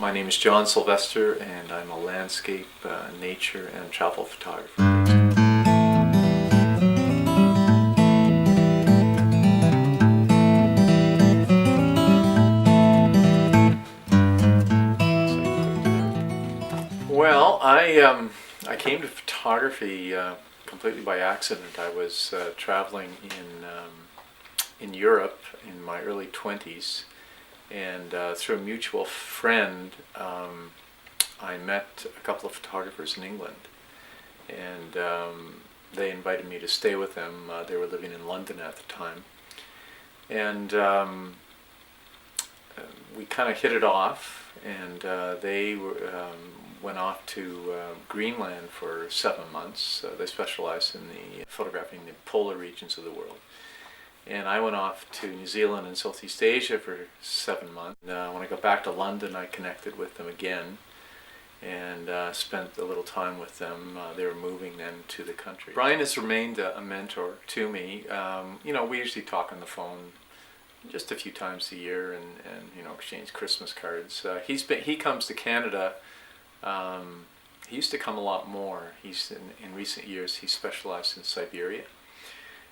My name is John Sylvester and I'm a landscape, nature and travel photographer. Well, I came to photography completely by accident. I was traveling in Europe in my early 20s, and through a mutual friend I met a couple of photographers in England, and they invited me to stay with them. They were living in London at the time, and we kind of hit it off, and they went off to Greenland for 7 months. They specialized in photographing the polar regions of the world. And I went off to New Zealand and Southeast Asia for 7 months. When I got back to London, I connected with them again and spent a little time with them. They were moving then to the country. Brian has remained a mentor to me. You know, we usually talk on the phone just a few times a year and you know, exchange Christmas cards. He comes to Canada. He used to come a lot more. In recent years he's specialized in Siberia,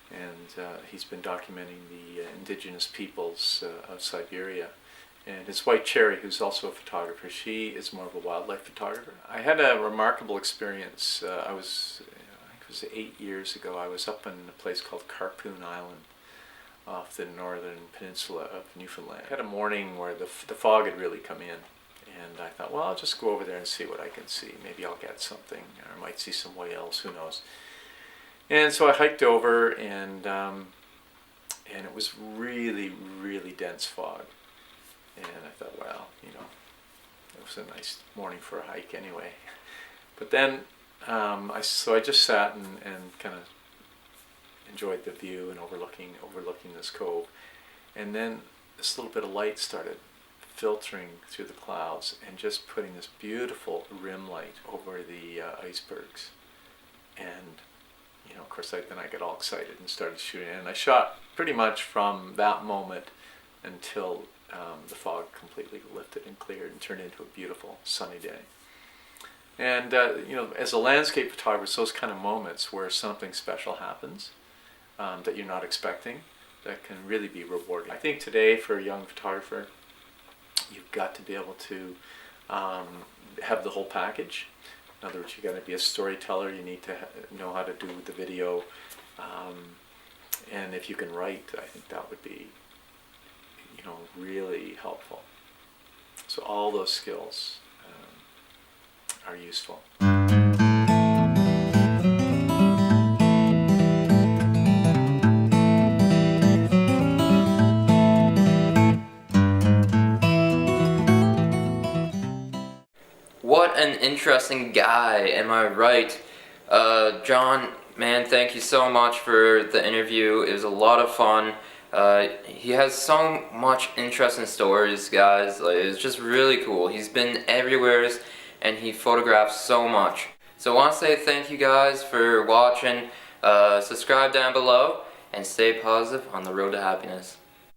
and he's been documenting the indigenous peoples of Siberia. And his wife Cherry, who's also a photographer, she is more of a wildlife photographer. I had a remarkable experience. I think it was 8 years ago. I was up in a place called Carpoon Island off the northern peninsula of Newfoundland. I had a morning where the fog had really come in, and I thought, well, I'll just go over there and see what I can see. Maybe I'll get something, or I might see some whales, who knows. And so I hiked over, and it was really, really dense fog. And I thought, well, you know, it was a nice morning for a hike anyway. But then, so I just sat and kind of enjoyed the view and overlooking this cove. And then this little bit of light started filtering through the clouds and just putting this beautiful rim light over the icebergs. And you know, of course, then I got all excited and started shooting. And I shot pretty much from that moment until the fog completely lifted and cleared and turned into a beautiful sunny day. And you know, as a landscape photographer, those kind of moments where something special happens that you're not expecting, that can really be rewarding. I think today, for a young photographer, you've got to be able to have the whole package. In other words, you've got to be a storyteller. You need to know how to do the video, and if you can write, I think that would be, you know, really helpful. So all those skills are useful. What an interesting guy, am I right? John, man, thank you so much for the interview. It was a lot of fun. He has so much interesting stories, guys. Like, it's just really cool. He's been everywhere and he photographs so much. So I want to say thank you guys for watching. Subscribe down below and stay positive on the road to happiness.